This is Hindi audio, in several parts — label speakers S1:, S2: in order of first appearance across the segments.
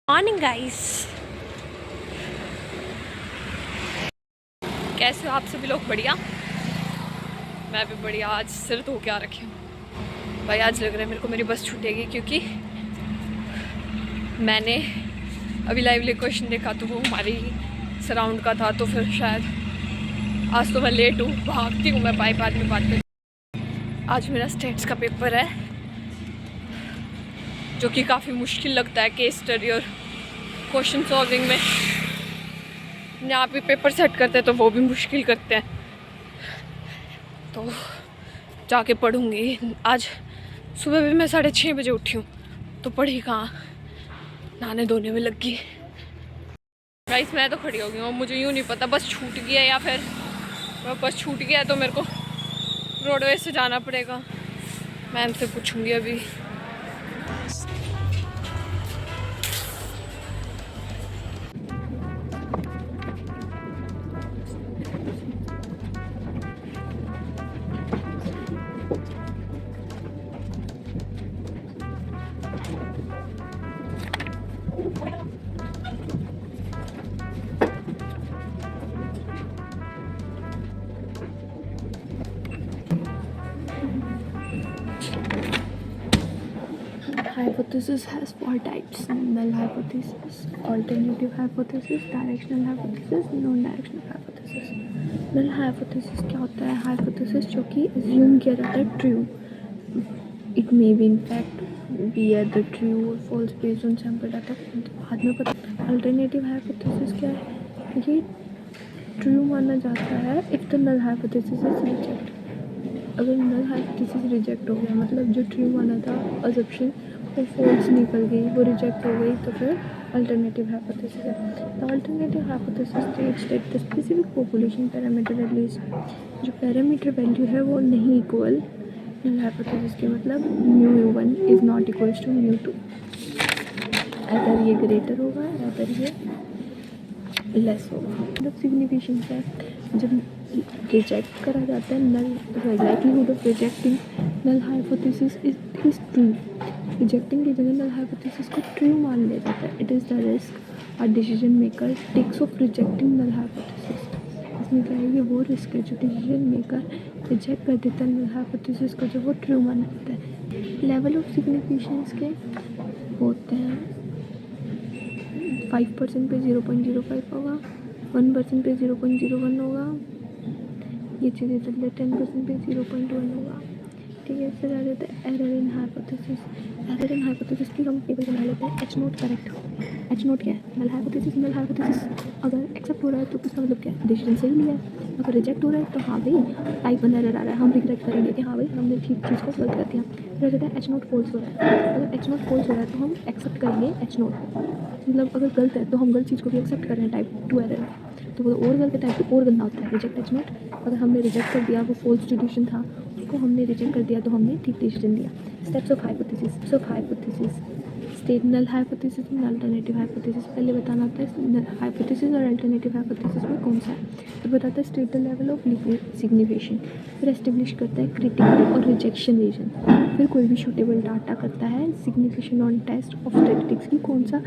S1: मॉर्निंग गाइस, कैसे हो आप सभी लोग? बढ़िया, मैं भी बढ़िया। आज सिर धो के आ रखी हूँ भाई। आज लग रहा है मेरे को मेरी बस छूटेगी, क्योंकि मैंने अभी लाइवली क्वेश्चन देखा तो वो हमारी सराउंड का था, तो फिर शायद आज तो मैं लेट हूँ। भागती हूँ मैं बात में बात कर। आज मेरा स्टेट्स का पेपर है, जो कि काफ़ी मुश्किल लगता है केस स्टडी और क्वेश्चन सॉल्विंग में। यहाँ पे पेपर सेट करते हैं तो वो भी मुश्किल करते हैं, तो जाके पढ़ूंगी। आज सुबह भी मैं 6:30 बजे उठी हूँ, तो पढ़ी कहाँ, नहाने धोने में लग गई। गाइस मैं तो खड़ी हो गई हूँ, मुझे यूँ नहीं पता बस छूट गया या फिर बस छूट गया तो मेरे को रोडवेज से जाना पड़ेगा। मैम से पूछूंगी अभी।
S2: Hypothesis has four types: null hypothesis, alternative hypothesis, directional hypothesis, non-directional hypothesis. Null hypothesis क्या होता है? Hypothesis जो कि assume किया जाता है true. It may be in fact be either true or false based on sample data. बाद में पता। Alternative hypothesis क्या है? ये true माना जाता है if the null hypothesis is rejected. अगर null hypothesis reject हो गया, मतलब जो true माना था assumption वो फॉल्स निकल गई, वो रिजेक्ट हो गई, तो फिर अल्टरनेटिव हाइपोथेसिस है। The alternative hypothesis states that the specific population parameter at least जो पैरामीटर वैल्यू है वो नहीं इक्वल नल हाइपोथेसिस के, मतलब μ1 इज़ नॉट इक्वल्स टू μ2। अगर ये ग्रेटर होगा अगर ये लेस होगा। मतलब सिग्निफिकेशन है जब रिजेक्ट करा जाता है null, likelihood of rejecting null hypothesis is true. Rejecting की जगह नल हाइपोथेसिस को ट्रू मान लिया जाता है। It is the risk a decision maker takes of rejecting null hypothesis. इसमें क्या है, ये वो रिस्क है जो डिसीजन मेकर रिजेक्ट कर देता है नल हाइपोथेसिस को, जो वो ट्रू माना जाता है। लेवल ऑफ सिग्निफिकेशंस के होते हैं 5% पे 0.05 होगा, 1% पे 0.01 होगा, ये चीज़ इधर 10% पे 0.1 होगा। ठीक है, फिर आ जाता है error in hypothesis. Error in hypothesis की हम टेबल बना लेते हैं। H note correct. H note क्या है? नल हाइपोथेसिस अगर एक्सेप्ट हो रहा है तो उसका मतलब क्या है? डिसीजन सही लिया है। अगर रिजेक्ट हो रहा है तो हाँ भाई टाइप 1 एरर आ रहा है, हम रिग्रेट करेंगे कि हाँ भाई हमने ठीक चीज़ को गलत कर दिया। फिर आ जाता है एच नोट फॉल्स हो रहा है। अगर एच नोट फॉल्स हो रहा है तो हम एक्सेप्ट करेंगे एच नोट, मतलब अगर गलत है तो हम गलत चीज़ को भी एक्सेप्ट कर रहे हैं टाइप 2 एरर, तो वो और गलत टाइप और गंदा होता है रिजेक्ट एच नोट। अगर हमने रिजेक्ट कर दिया, वो फॉल्स डिसीजन था, उसको हमने रिजेक्ट कर दिया तो हमने ठीक डिसीजन दिया। Steps of hypothesis state null hypothesis and alternative hypothesis. पहले बताना होता है हाइपोथेसिस और अल्टरनेटिव हाइपोथेसिस में कौन सा है। तो बताता है state the level of signification, फिर एस्टेब्लिश करता है क्रिटिकल और रिजेक्शन रीजन, फिर कोई भी शूटेबल डाटा करता है signification on test of statistics की कौन सा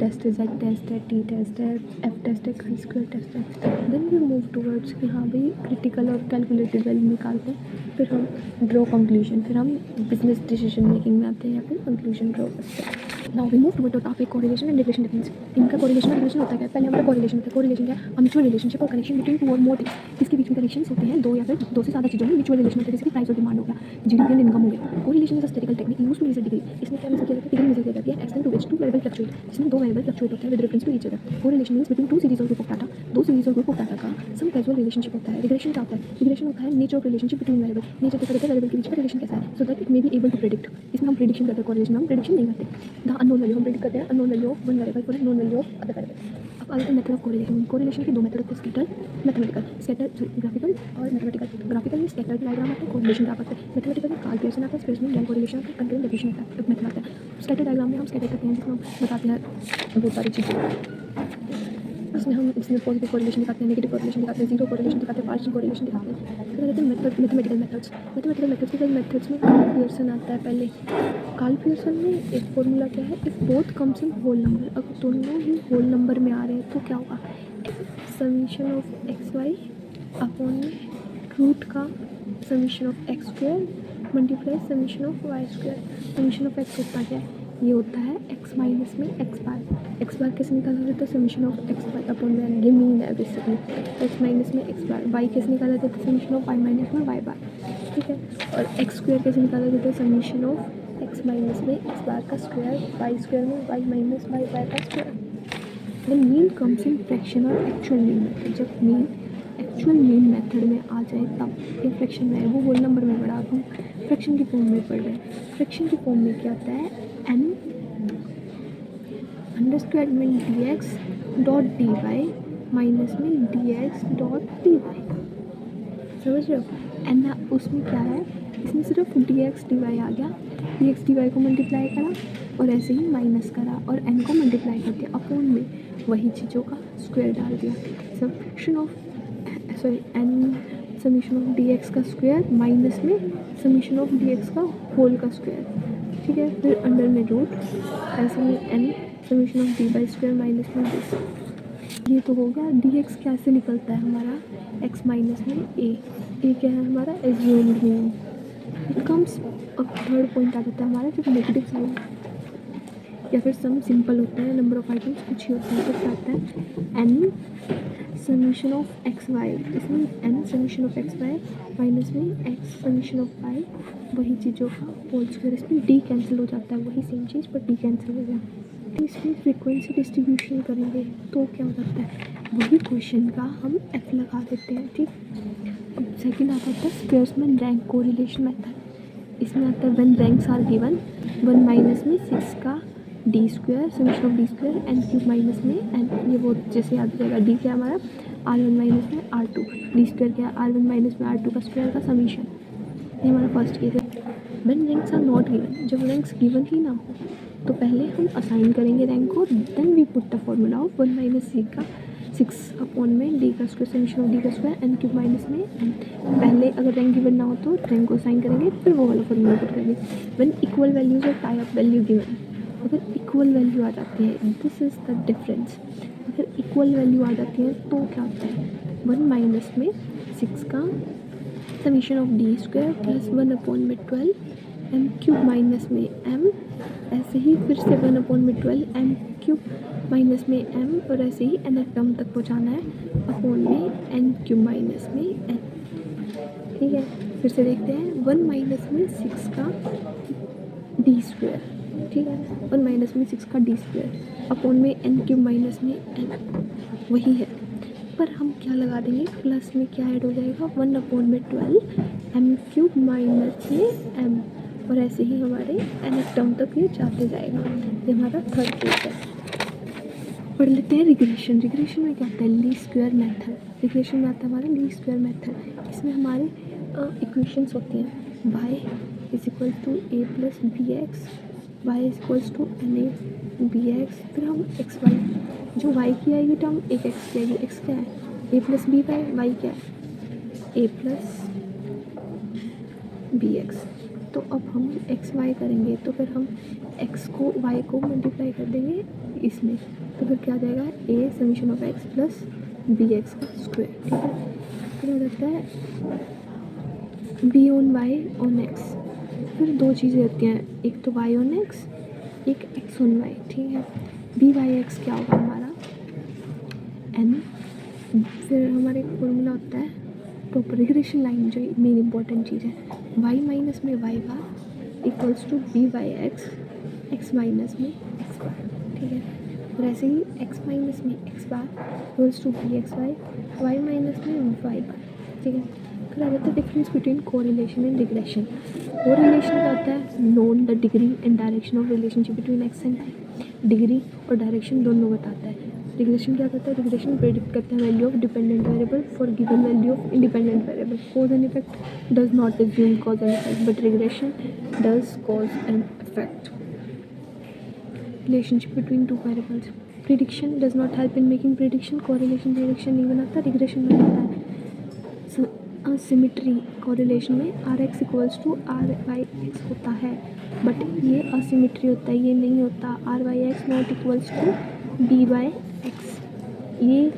S2: टेस्ट है, जेड टेस्ट है, टी टेस्ट है, एफ टेस्ट है, chi स्क्वायर टेस्ट है। देन वी मूव टूवर्ड्स कि हाँ भाई क्रिटिकल और कैलकुलेटेड वैल्यू निकालते हैं, फिर हम ड्रॉ कंक्लूजन, फिर हम बिजनेस डिसीजन मेकिंग में आते हैं या फिर कंक्लूजन ड्रॉ करते हैं। Now we move toward the topic correlation and relation difference. इनका कोरिलेशन और रिलेशन होता है क्या? पहले हमारा कोरिलेशन होता है। कोरिलेशन क्या है? म्यूचुअल रिलेशनशिप और कनेक्शन बिटवीन टू और मोर थिंग्स। इसके बीच में कनेक्शंस होते हैं दो या फिर दो से ज़्यादा चीज़ों में म्यूचुअल रिलेशन होता है, जैसे कि प्राइस और डिमांड हो गया, जीडीपी एंड इनकम हो गया। Correlation is a statistical technique used to measure degree. इसमें क्या मेजर किया जाता है? डिग्री मेजर किया जाती है extent to which two variable fluctuate, जिसमें दो वेरिएबल फ्लक्चुएट होते हैं with reference to each other. Correlation means between two series और ग्रुप ऑफ डाटा, दो सीरीज और ग्रुप ऑफ डाटा का सम कैजुअल रिलेशनशिप होता है। रिग्रेशन क्या होता है? रिग्रेशन होता है nature of relationship between variable. Nature देखा जाता है वेरिएबल के बीच का रिलेशन कैसा है, so that it may be able to predict. इसमें हम प्रेडिक्शन करते हैं, कोरिलेशन में हम प्रेडिक्शन नहीं करते। द अननोन वैल्यू हम प्रेडिक्ट करते हैं unknown value of one variable for known value of other variable. अब आगे है मेथड ऑफ कोरिलेशन। कोरिलेशन के दो मेथड होते हैं, स्कैटर मैथमेटिकल, स्कैटर ग्राफिकल और मैथमेटिकल। ग्राफिकल में स्कैटर डायग्राम आता है, कोरिलेशन ग्राफ आता है। मैथमेटिकल में कार्ल पियर्सन आता है, स्पेसमैन लाइन कोरिलेशन आता है, कंकरेंट डेफिनेशन आता है, मेथड आता है। स्कैटर डायग्राम में हम स्कैटर करते हैं, जिसमें हम बताते हैं बहुत सारी चीज़ें। इसमें हम पॉजिटिव कोरिलेशन दिखाते हैं, नेगेटिव कोरिलेशन दिखाते हैं, जीरो कोरिलेशन दिखाते हैं, पार्शियल कोरिलेशन दिखाते हैं। उसके बाद मैथमेटिकल मेथड्स में कार्ल पियर्सन आता है पहले। कार्ल पियर्सन में एक फॉर्मूला क्या है, if both comes in whole number, अगर दोनों ही होल नंबर में आ रहे हैं तो क्या होगा, summation of X Y upon में रूट का summation of X square multiply summation of Y square. Summation of X होता क्या है, ये होता है एक्स माइनस में एक्स बार कैसे निकाला जाता है, summation of X bar upon में, ये मीन है बेसिकली, एक्स माइनस में एक्स बार। वाई कैसे निकाला जाता है, समीशन ऑफ वाई माइनस में वाई बार, ठीक है। और एक्स स्क्वायर कैसे निकाला जाता है, समीशन ऑफ एक्स माइनस में एक्स बार का स्क्वायर, वाई स्क्वायर में वाई माइनस वाई बार का square. Then mean comes in fraction और एक्चुअल मीन मेथड। जब मीन एक्चुअल मीन मेथड में आ जाए तब, ये फ्रैक्शन में है, वो होल नंबर में पढ़ा, अब हम फ्रैक्शन की फॉर्म में पढ़ रहे हैं। फ्रैक्शन की फॉर्म में क्या आता है, एन अंडर स्क्वायर में D X dot D Y minus में D X dot D Y, समझ रहे हो। एन उसमें क्या है, इसमें सिर्फ डी एक्स डी वाई आ गया, डी एक्स डी वाई को मल्टीप्लाई करा और ऐसे ही माइनस करा और एन को मल्टीप्लाई कर दिया, अपॉन में वही चीज़ों का स्क्वायर डाल दिया। Summation of N summation of D X का स्क्वायर माइनस में समीशन ऑफ डी एक्स का होल का स्क्वायर, ठीक है। फिर अंडर में रूट, ऐसे में N summation of D by square minus में दिस। ये तो हो गया। डी एक्स क्या से निकलता है हमारा, एक्स माइनस में ए क्या है हमारा, एज्यूम्ड मीन। इट कम्स, अब थर्ड पॉइंट आ जाता है हमारा जब नेगेटिव साइन या फिर सम सिंपल होता है, नंबर ऑफ आइटम्स कुछ ही होता है, तो क्या आता है, N summation of X Y, इसमें N summation of X Y minus में एक्स समीशन ऑफ वाई, वही चीज़ों का होल स्क्वायर। इसमें डी कैंसिल हो जाता है, वही सेम चीज़ पर डी कैंसिल हो गया। तो इसमें फ्रीक्वेंसी डिस्ट्रीब्यूशन करेंगे तो क्या हो जाता है, वही क्वेश्चन का हम एफ लगा देते हैं, ठीक। अब सेकंड आता है स्क्वेयर्समैन रैंक कोरिलेशन मेथड। इसमें आता है when ranks are given, 1 minus में 6 का D square summation of D square N cube minus में एन, ये वो जैसे याद रहेगा, डी क्या हमारा R1 माइनस में R2, डी स्क्वायर क्या है R1 माइनस में R2 का स्क्वायर का समीशन, ये हमारा फर्स्ट केस है। When ranks are not given, जब रैंक्स गिवन ही ना हो तो पहले हम असाइन करेंगे रैंक को, then we put the formula of 1 minus C का 6 अपॉन में डी का स्क्वायर समीशन ऑफ डी का स्क्वायर एन क्यूब माइनस में एन। पहले अगर रैंक गिवन ना हो तो रैंक को असाइन करेंगे, फिर वो वाला फॉर्मूला पुट करेंगे। When equal values of tie up value given, अगर इक्वल वैल्यू आ जाती है, दिस इज़ द डिफरेंस, अगर इक्वल वैल्यू आ जाती है तो क्या होता है, 1 माइनस में 6 का summation of D square plus 1 upon में 12 एम क्यूब माइनस में एम, ऐसे ही फिर से 1 अपॉन में 12 एम क्यूब माइनस में एम, और ऐसे ही एन टर्म तक पहुँचाना है अपॉन में एन क्यूब माइनस में एन, ठीक है। फिर से देखते हैं, 1 माइनस में 6 का डी स्क्वायर, ठीक है, 1 माइनस में 6 का डी स्क्वायर अपॉन में एन क्यूब माइनस में एन, वही है, पर हम क्या लगा देंगे, प्लस में क्या ऐड हो जाएगा, 1 अपॉन में 12 एम क्यूब माइनस में एम, और ऐसे ही हमारे एन टर्म तक ये जाते जाएगा। ये हमारा थर्ड केस है। पढ़ लेते हैं रिग्रेशन। रिग्रेशन में क्या आता है, लीस्ट स्क्वायर मेथड। रिग्रेशन में आता है हमारा लीस्ट स्क्वायर मेथड। इसमें हमारे इक्वेशंस होती हैं, y is equal to A plus B X, Y is equals to N A B X, फिर हम एक्स वाई, जो y की आएगी टर्म एक एक्स की आएगी, एक्स क्या है ए प्लस बी वाई, वाई क्या है ए प्लस बी एक्स। तो अब हम एक्स वाई करेंगे तो फिर हम एक्स को वाई को मल्टीप्लाई कर देंगे इसमें, तो फिर क्या आ जाएगा, A summation of X plus B X का स्क्वायर, ठीक है। फिर हो जाता है B on Y on X, फिर दो चीज़ें होती हैं, एक तो वाई ऑन एक्स, एक एक्स ऑन वाई, ठीक है। बी वाई एक्स क्या होगा हमारा एन, फिर हमारे फॉर्मूला होता है प्रॉपर रिग्रेशन लाइन, जो मेन इंपॉर्टेंट चीज़ है, वाई माइनस में Y bar equals to B Y X, X minus में एक्स बार, ठीक है। और ऐसे ही एक्स माइनस में X bar equals to B X Y, Y minus में वाई बार, ठीक है। फिर आ जाता है difference between correlation and regression. Correlation का होता है known the degree and direction of relationship between x and Y, degree और डायरेक्शन दोनों बताता है। रिग्रेशन क्या करता है, रिग्रेशन प्रेडिक्ट करता है value of dependent variable for given value of independent variable. Cause and effect does not assume cause and effect, but regression does cause and effect. Relationship between two variables, prediction does not help in making prediction, correlation prediction नहीं बनाता, रिग्रेशन बनाता है। सिमिट्री कोरिलेशन में R X equals to R Y X होता है, बट ये असिमिट्री होता है, ये नहीं होता। R Y X not equals to B by X, ये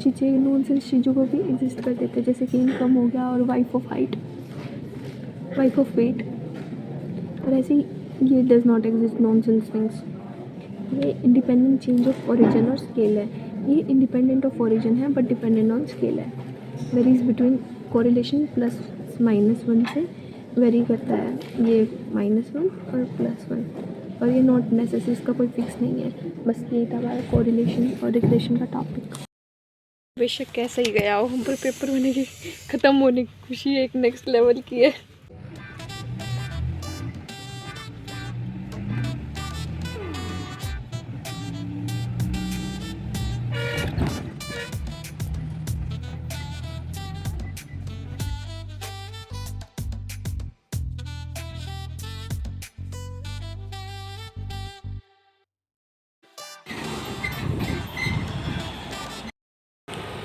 S2: चीज़ें नॉनसेंस चीज़ों को भी एग्जिस्ट कर देते हैं, जैसे कि इनकम हो गया और wife of height, wife of weight, और ऐसे ही ये does not exist nonsense things. ये इंडिपेंडेंट चेंज ऑफ ओरिजिन और स्केल है, ये इंडिपेंडेंट ऑफ ओरिजिन है बट डिपेंडेंट ऑन स्केल है। वेरीज बिटवीन कोरिलेशन प्लस -1 से वेरी करता है, ये -1 और +1, और ये नॉट नेसेसरी, इसका कोई फिक्स नहीं है। बस ये था हमारा कोरिलेशन और रिग्रेशन का टॉपिक।
S1: बेशक कैसा ही गया हो, हम पर पेपर होने की ख़त्म होने की खुशी एक नेक्स्ट लेवल की है।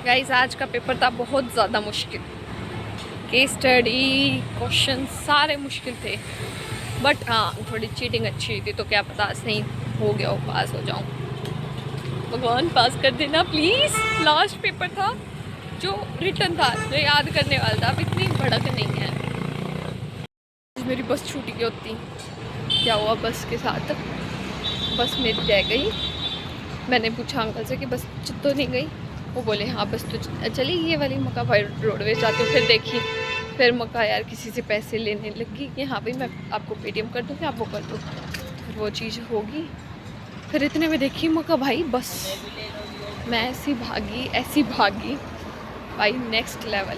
S1: गाइस आज का पेपर था बहुत ज़्यादा मुश्किल, केस स्टडी क्वेश्चन सारे मुश्किल थे, बट हाँ थोड़ी चीटिंग अच्छी हुई थी, तो क्या पता सही हो गया हो, पास हो जाऊँ। भगवान पास कर देना प्लीज़। लास्ट पेपर था जो रिटर्न था, जो याद करने वाला था, अब इतनी भड़क नहीं है। मेरी बस छूट गई होती, क्या हुआ बस के साथ, बस मेरी रह गई। मैंने पूछा अंकल से कि बस तो नहीं गई, वो बोले हाँ बस तो चली, ये वाली मक्का भाई रोडवेज जाती हूँ। फिर देखी, फिर मक्का यार किसी से पैसे लेने लगी कि हाँ भाई मैं आपको पेटीएम कर दूँ कि आप वो कर दो, फिर वो चीज़ होगी। फिर इतने में देखी मक्का भाई बस, मैं ऐसी भागी भाई नेक्स्ट लेवल।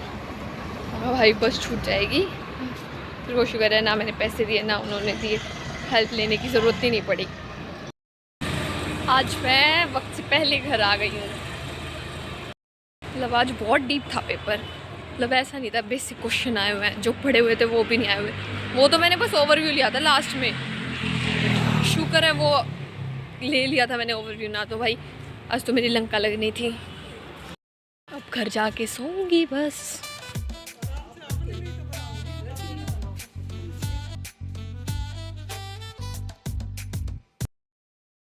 S1: मक्का भाई बस छूट जाएगी, फिर वो शुक्र है ना मैंने पैसे दिए ना उन्होंने दिए, हेल्प लेने की ज़रूरत ही नहीं पड़ी। आज मैं वक्त से पहले घर आ गई हूँ। मतलब आज बहुत डीप था पेपर, मतलब ऐसा नहीं था बेसिक क्वेश्चन आए हुए हैं, जो पढ़े हुए थे वो भी नहीं आए हुए, वो तो मैंने बस ओवरव्यू लिया था लास्ट में, शुक्र है वो ले लिया था मैंने ओवरव्यू, ना तो भाई आज तो मेरी लंका लगनी थी। अब घर जाके सोऊंगी बस।